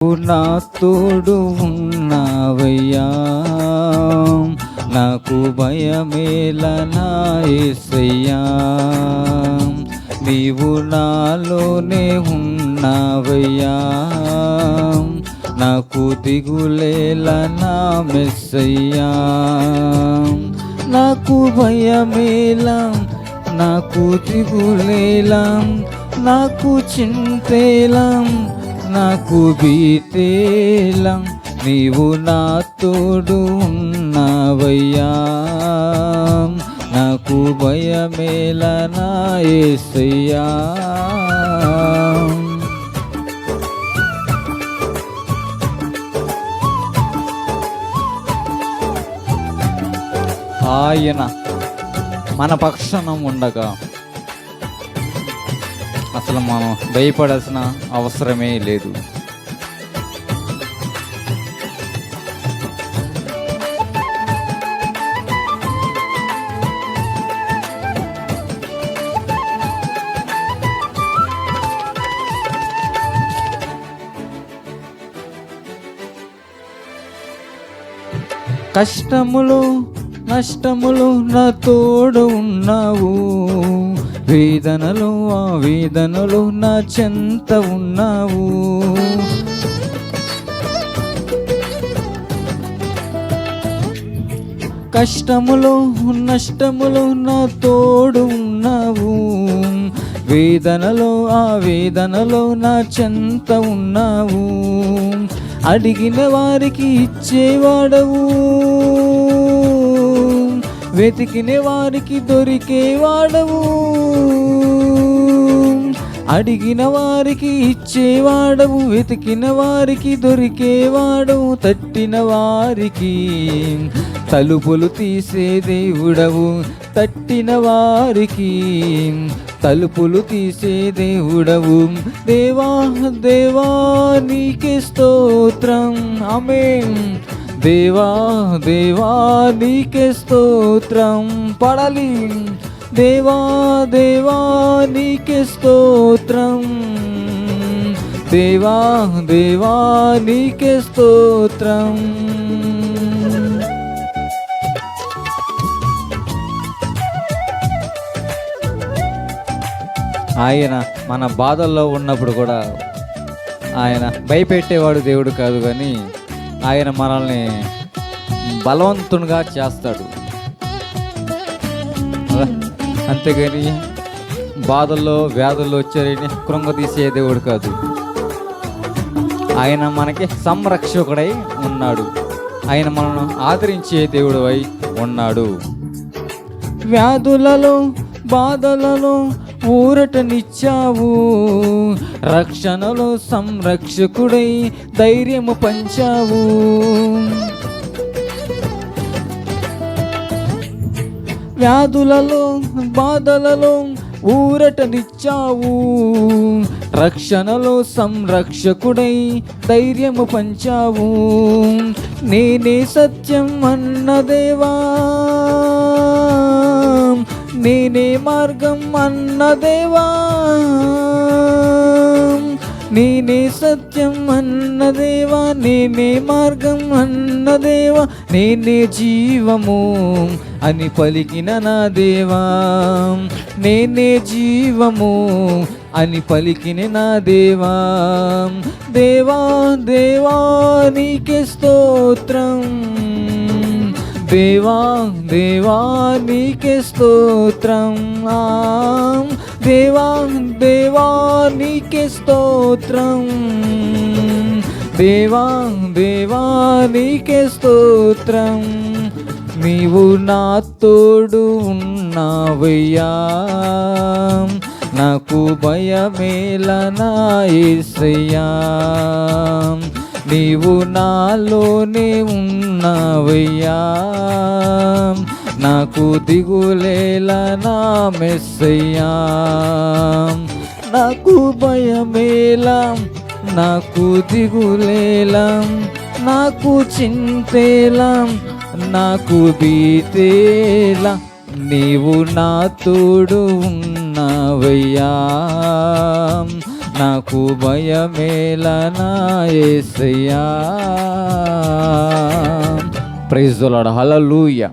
నా తోడు ఉన్నావయ్యా, నాకు భయమేలా నా యేసయ్యా. నీవు నాలోనే ఉన్నావయ్యా, నాకు దిగులేలా నా మెస్సయ్యా. నాకు భయమేలా, నాకు దిగులేలా, నాకు చింతేలా, నాకు భీతేలా, నీవు నా తోడు ఉన్నావయ్యా, నాకు భయమేలా నా యేసయ్యా. ఆయన మన పక్షాన ఉండగా అసలు మనం భయపడాల్సిన అవసరమే లేదు. కష్టములు నష్టములు నా తోడు ఉన్నావు, వేదనలు ఆ వేదనలు నా చెంత ఉన్నావు. కష్టములు నష్టములు నా తోడు ఉన్నావు, వేదనలో ఆ వేదనలో నా చెంత ఉన్నావు. అడిగిన వారికి ఇచ్చేవాడవు, వెతికిన వారికి దొరికేవాడవు. అడిగిన వారికి ఇచ్చేవాడవు, వెతికిన వారికి దొరికేవాడవు. తట్టిన వారికి తలుపులు తీసే దేవుడవు, తట్టిన వారికి తలుపులు తీసే దేవుడవు. దేవా దేవా నీకే స్తోత్రం, ఆమేన్. దేవా దేవా నీకే స్తోత్రం పడాలి. దేవా దేవా నీకే స్తోత్రం, దేవా దేవా నీకే స్తోత్రం. ఆయన మన బాధల్లో ఉన్నప్పుడు కూడా ఆయన భయపెట్టేవాడు దేవుడు కాదు, కానీ ఆయన మనల్ని బలవంతునిగా చేస్తాడు. అంతేగాని బాధల్లో వ్యాధుల్లో వచ్చారని కృంగదీసే దేవుడు కాదు. ఆయన మనకి సంరక్షకుడై ఉన్నాడు, ఆయన మనల్ని ఆదరించే దేవుడు అయి ఉన్నాడు. వ్యాధులలో బాధలలో ఊరటనిచ్చావు, రక్షణలో సంరక్షకుడై ధైర్యము పంచావు. వ్యాధులలో బాధలలో ఊరటనిచ్చావు, రక్షణలో సంరక్షకుడై ధైర్యము పంచావు. నేనే సత్యం అన్న దేవా, నేనే మార్గం అన్న దేవా, నేనే సత్యం అన్న దేవా, నేనే మార్గం అన్న దేవా, నేనే జీవము అని పలికిన నా దేవా, నేనే జీవము అని పలికిన నా దేవా. దేవా దేవా నీకే స్తోత్రం, దేవా దేవా నీకే స్తోత్రం, దేవా దేవా నీకే స్తోత్రం, దేవా దేవా నీకే స్తోత్రం. నీవు నా తోడు ఉన్నావయ్యా, నాకు భయమేలా నా యేసయ్యా. నీవు నాలోనే ఉన్నావయ్యా, నాకు దిగులేలా నా మెస్సయ్యా. నాకు భయమేలా, నాకు దిగులేలా, నాకు చింతేలా, నాకు భీతేలా, నీవు నా తోడు ఉన్నావయ్యా, నాకు భయమేలా నా యేసయ్యా. Praise the lord. హల్లెలూయా.